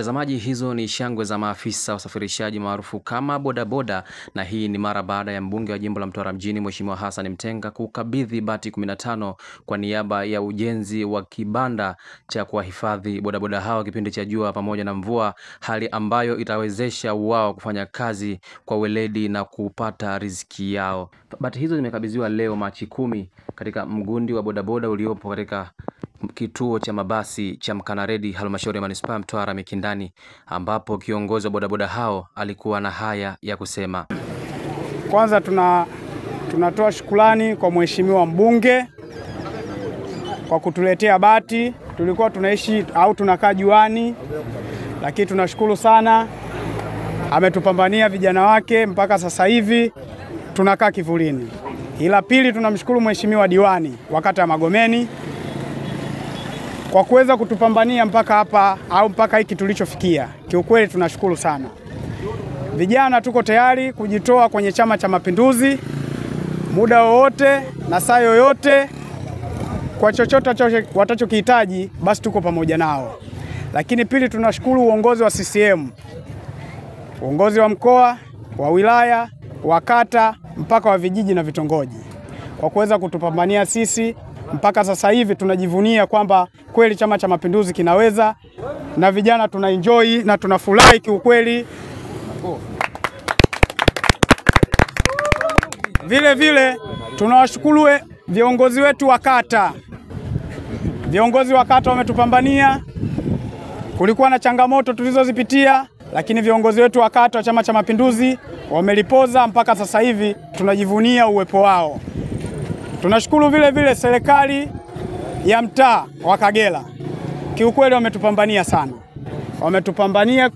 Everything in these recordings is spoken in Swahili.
Mtazamaji, hizo ni shangwe za maafisa usafirishaji maarufu kama bodaboda, na hii ni mara baada ya mbunge wa jimbo la Mtwara mjini Mheshimiwa Hassan Mtenga kukabidhi bati 15 kwa niaba ya ujenzi wa kibanda cha kuwahifadhi bodaboda hao kipindi cha jua pamoja na mvua, hali ambayo itawezesha wao kufanya kazi kwa weledi na kupata riziki yao. Bati hizo zimekabidhiwa leo Machi 10 katika mgundi wa bodaboda uliopo katika kituo cha mabasi cha Mkanaredi, halmashauri ya manispaa Mtwara Mikindani, ambapo kiongozi wa bodaboda hao alikuwa na haya ya kusema. Kwanza tunatoa shukrani kwa mheshimiwa mbunge kwa kutuletea bati. Tulikuwa tunaishi au tunakaa juani, lakini tunashukuru sana, ametupambania vijana wake mpaka sasa hivi tunakaa kivulini. Ila pili, tunamshukuru mheshimiwa diwani wa kata ya Magomeni kwa kuweza kutupambania mpaka hapa au mpaka hiki tulichofikia. Kiukweli tunashukuru sana. Vijana tuko tayari kujitoa kwenye Chama cha Mapinduzi muda wowote na saa yoyote, kwa chochote watachokihitaji, basi tuko pamoja nao. Lakini pili, tunashukuru uongozi wa CCM, uongozi wa mkoa, wa wilaya, wa kata, mpaka wa vijiji na vitongoji, kwa kuweza kutupambania sisi mpaka sasa hivi. Tunajivunia kwamba kweli Chama cha Mapinduzi kinaweza, na vijana tunaenjoy na tunafurahi kiukweli. Vile vile tunawashukuru viongozi wetu wa kata. Viongozi wa kata wametupambania. Kulikuwa na changamoto tulizozipitia, lakini viongozi wetu wa kata wa Chama cha Mapinduzi wamelipoza mpaka sasa hivi tunajivunia uwepo wao. Tunashukuru vile vile serikali ya mtaa wa Kagera. Kiukweli wametupambania sana. Wametupambania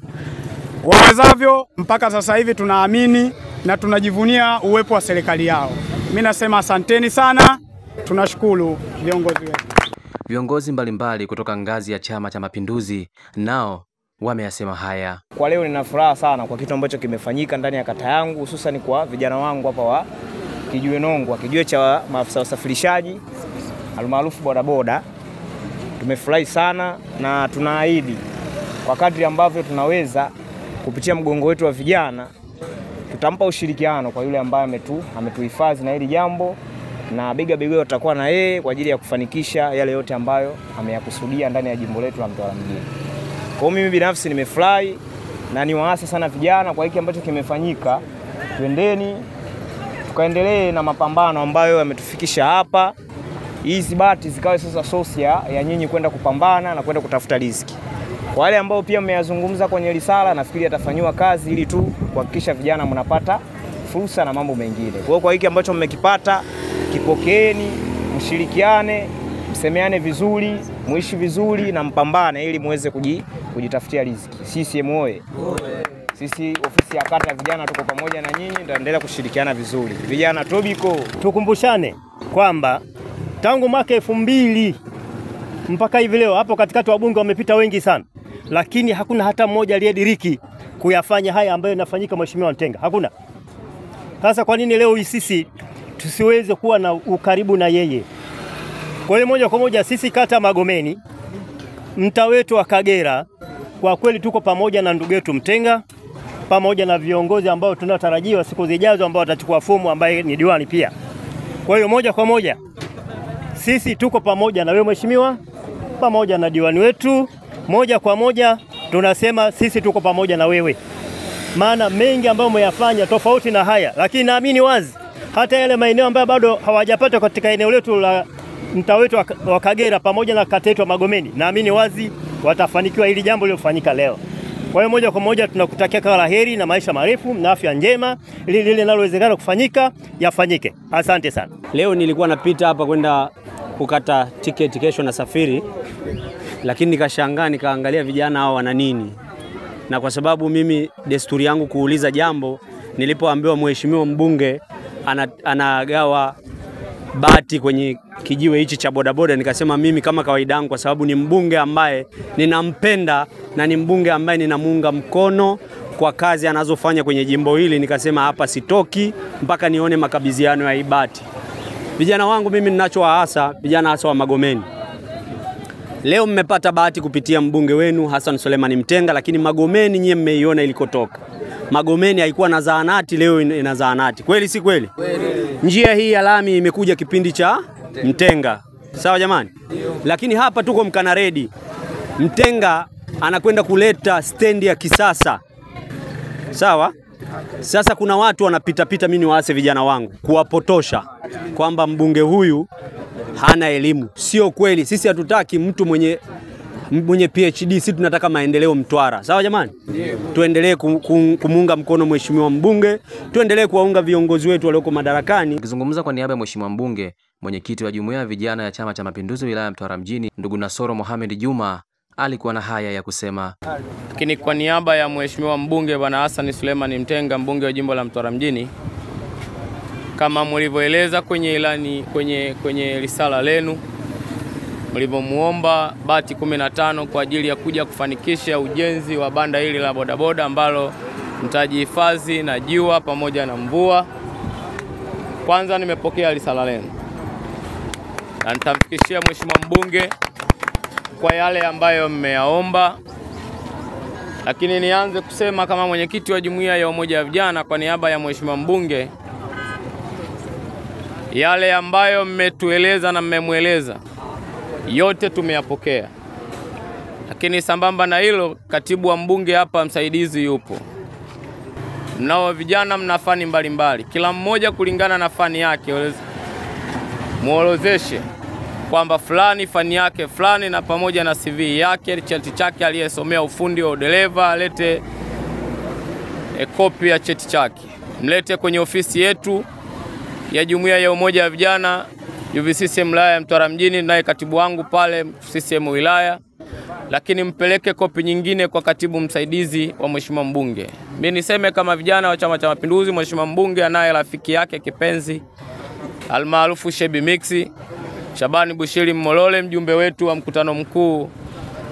wawezavyo mpaka sasa hivi tunaamini na tunajivunia uwepo wa serikali yao. Mimi nasema asanteni sana, tunashukuru viongozi wetu. Viongozi mbalimbali kutoka ngazi ya Chama cha Mapinduzi nao wameyasema haya. Kwa leo nina furaha sana kwa kitu ambacho kimefanyika ndani ya kata yangu, hususan kwa vijana wangu hapa wa Kijiwe Nongwa, kijiwe cha maafisa usafirishaji almaarufu bodaboda. Tumefurahi sana na tunaahidi kwa kadri ambavyo tunaweza kupitia mgongo wetu wa vijana, tutampa ushirikiano kwa yule ambaye ametuhifadhi na hili jambo, na bega tutakuwa na yeye kwa ajili ya kufanikisha yale yote ambayo ameyakusudia ndani ya jimbo letu la Mtwara mjini. Kwa mimi binafsi nimefurahi na niwaasa sana vijana kwa hiki ambacho kimefanyika. Twendeni tukaendelee na mapambano ambayo yametufikisha hapa. Hizi bati zikawe sasa source ya nyinyi kwenda kupambana na kwenda kutafuta riziki. Kwa wale ambao pia mmeyazungumza kwenye risala, nafikiri yatafanywa kazi ili tu kuhakikisha vijana mnapata fursa na mambo mengine. Kwa hiki ambacho mmekipata, kipokeeni, mshirikiane, msemeane vizuri, muishi vizuri na mpambane ili muweze kujitafutia riziki. CCM oye! Sisi ofisi ya kata vijana tuko pamoja na nyinyi, tutaendelea kushirikiana vizuri. Vijana Tobiko, tukumbushane kwamba tangu mwaka 2000 mpaka hivi leo hapo katikati wabunge wamepita wengi sana, lakini hakuna hata mmoja aliyediriki kuyafanya haya ambayo yanafanyika mheshimiwa Mtenga. Hakuna. Sasa kwa nini leo sisi tusiweze kuwa na ukaribu na yeye? Kwa hiyo moja kwa moja sisi kata Magomeni, mtaa wetu wa Kagera, kwa kweli tuko pamoja na ndugu yetu Mtenga, pamoja na viongozi ambao tunatarajiwa siku zijazo ambao watachukua fomu ambaye ni diwani pia. Kwa hiyo moja kwa moja sisi tuko pamoja na wewe mheshimiwa, pamoja na diwani wetu. Moja kwa moja tunasema sisi tuko pamoja na wewe. Maana mengi ambayo umeyafanya tofauti na haya, lakini naamini wazi hata yale maeneo ambayo bado hawajapata katika eneo letu la mtaa wetu wa Kagera pamoja na kata yetu ya Magomeni, naamini wazi watafanikiwa hili jambo lilofanyika leo. Kwa hiyo moja kwa moja tunakutakia kila laheri na maisha marefu na afya njema, ili lile linalowezekana kufanyika yafanyike. Asante sana. Leo nilikuwa napita hapa kwenda kukata tiketi kesho na safiri, lakini nikashangaa nikaangalia vijana hao wana nini. Na kwa sababu mimi desturi yangu kuuliza jambo, nilipoambiwa mheshimiwa mbunge anagawa bati kwenye kijiwe hichi cha bodaboda, nikasema mimi kama kawaida yangu, kwa sababu ni mbunge ambaye ninampenda na ni mbunge ambaye ninamuunga mkono kwa kazi anazofanya kwenye jimbo hili, nikasema hapa sitoki mpaka nione makabidhiano ya ibati. Vijana wangu mimi ninachowaasa vijana hasa wa Magomeni, Leo mmepata bahati kupitia mbunge wenu Hassan Suleiman Mtenga, lakini Magomeni nyie mmeiona ilikotoka. Magomeni haikuwa na zahanati, leo ina zahanati. Kweli si kweli? Njia hii ya lami imekuja kipindi cha Mtenga. Sawa jamani? Lakini hapa tuko Mkanaredi. Mtenga anakwenda kuleta stendi ya kisasa. Sawa? Sasa kuna watu wanapita, mimi niwaase vijana wangu kuwapotosha kwamba mbunge huyu hana elimu. Sio kweli. Sisi hatutaki mtu mwenye PhD, sisi tunataka maendeleo Mtwara. Sawa jamani? Tuendelee kumuunga mkono mheshimiwa mbunge, tuendelee kuwaunga viongozi wetu walioko madarakani. Akizungumza kwa niaba ya mheshimiwa mbunge, mwenyekiti wa jumuiya ya vijana ya Chama cha Mapinduzi wilaya ya Mtwara mjini, ndugu Nasoro Mohamed Juma, alikuwa na haya ya kusema. Lakini kwa niaba ya mheshimiwa mbunge bwana Hassan Suleiman Mtenga, mbunge wa jimbo la Mtwara mjini, kama mlivyoeleza kwenye ilani, kwenye risala lenu, mlivyomuomba bati 15 kwa ajili ya kuja kufanikisha ujenzi wa banda hili la bodaboda ambalo mtajihifadhi na jua pamoja na mvua. Kwanza nimepokea risala lenu na nitamfikishia mheshimiwa mbunge kwa yale ambayo mmeyaomba. Lakini nianze kusema kama mwenyekiti wa jumuiya ya umoja wa vijana kwa niaba ya mheshimiwa mbunge, yale ambayo mmetueleza na mmemweleza yote tumeyapokea. Lakini sambamba na hilo, katibu wa mbunge hapa msaidizi yupo. Mnao vijana mna fani mbalimbali, kila mmoja kulingana na fani yake muorozeshe kwamba fulani fani yake fulani, na pamoja na CV yake, cheti chake aliyesomea ufundi wa udereva alete kopi ya cheti chake. Mlete kwenye ofisi yetu ya jumuiya ya umoja wa vijana UVCCM wilaya ya Mtwara mjini, naye katibu wangu pale CCM wilaya. Lakini mpeleke kopi nyingine kwa katibu msaidizi wa mheshimiwa mbunge. Mimi niseme kama vijana wa Chama cha Mapinduzi, mheshimiwa mbunge anaye rafiki yake kipenzi almaarufu Shebi Mixi Shabani Bushiri Mmolole, mjumbe wetu wa mkutano mkuu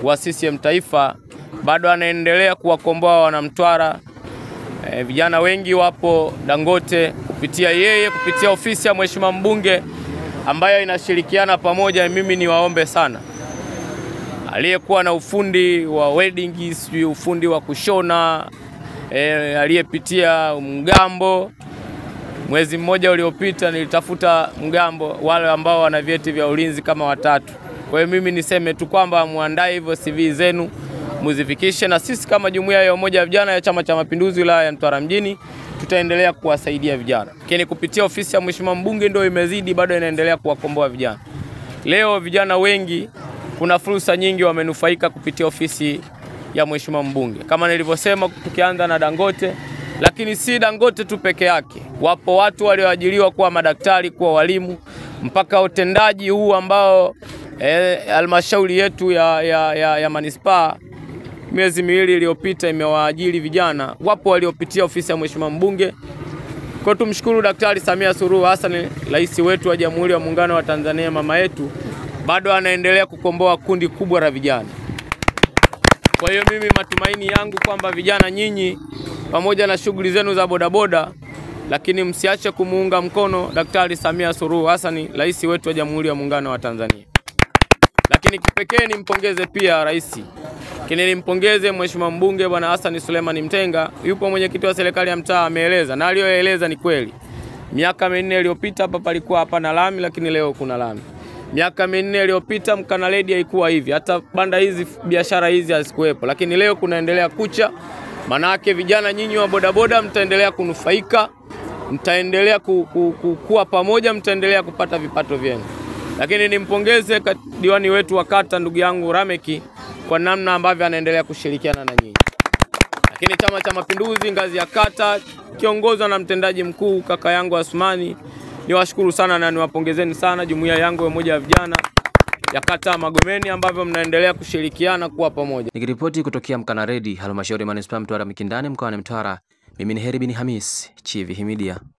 wa CCM taifa, bado anaendelea kuwakomboa wanamtwara. Vijana wengi wapo Dangote kupitia yeye, kupitia ofisi ya mheshimiwa mbunge ambayo inashirikiana pamoja. Mimi niwaombe sana, aliyekuwa na ufundi wa wedding, ufundi wa kushona, aliyepitia mgambo, mwezi mmoja uliopita nilitafuta mgambo wale ambao wana vyeti vya ulinzi kama 3. Kwa hiyo mimi niseme tu kwamba muandae hivyo CV zenu muzifikishe, na sisi kama jumuiya ya umoja wa vijana ya Chama cha Mapinduzi wilaya ya Mtwara mjini tutaendelea kuwasaidia vijana. Lakini kupitia ofisi ya mheshimiwa mbunge ndio imezidi, bado inaendelea kuwakomboa vijana. Leo vijana wengi, kuna fursa nyingi wamenufaika kupitia ofisi ya mheshimiwa mbunge. Kama nilivyosema, tukianza na Dangote, lakini si Dangote tu peke yake. Wapo watu walioajiriwa kuwa madaktari, kuwa walimu, mpaka utendaji huu ambao halmashauri yetu ya manispaa miezi miwili iliyopita imewaajiri vijana. Wapo waliopitia ofisi ya mheshimiwa mbunge. Kwa tumshukuru Daktari Samia Suluhu Hassan, rais wetu wa Jamhuri ya Muungano wa Tanzania, mama yetu, bado anaendelea kukomboa kundi kubwa la vijana. Kwa hiyo mimi matumaini yangu kwamba vijana nyinyi, pamoja na shughuli zenu za bodaboda, lakini msiache kumuunga mkono Daktari Samia Suluhu Hassan, rais wetu wa Jamhuri ya Muungano wa Tanzania. Lakini kipekee nimpongeze pia rais. Lakini nimpongeze mheshimiwa mbunge bwana Hassan Suleiman Mtenga. Yupo mwenyekiti wa serikali ya mtaa ameeleza, na aliyoeleza ni kweli. Miaka 4 iliyopita hapa palikuwa hapana lami, lakini leo kuna lami. Miaka 4 iliyopita Mkanaredi haikuwa hivi. Hata banda hizi, biashara hizi hazikuwepo, lakini leo kunaendelea kucha. Manake vijana nyinyi wa bodaboda mtaendelea kunufaika, mtaendelea kuwa pamoja, mtaendelea kupata vipato vyenu. Lakini nimpongeze diwani wetu wa kata ndugu yangu Rameki kwa namna ambavyo anaendelea kushirikiana na nyinyi. Lakini Chama cha Mapinduzi ngazi ya kata kiongozwa na mtendaji mkuu kaka yangu Asmani, niwashukuru sana na niwapongezeni sana jumuiya yangu ya umoja wa vijana ya kata Magomeni ambavyo mnaendelea kushirikiana kuwa pamoja. Nikiripoti kutokea Mkanaredi, halmashauri ya manispaa Mtwara Mikindani, mkoani Mtwara, mimi ni Heri bin Hamis, Chivihi Media.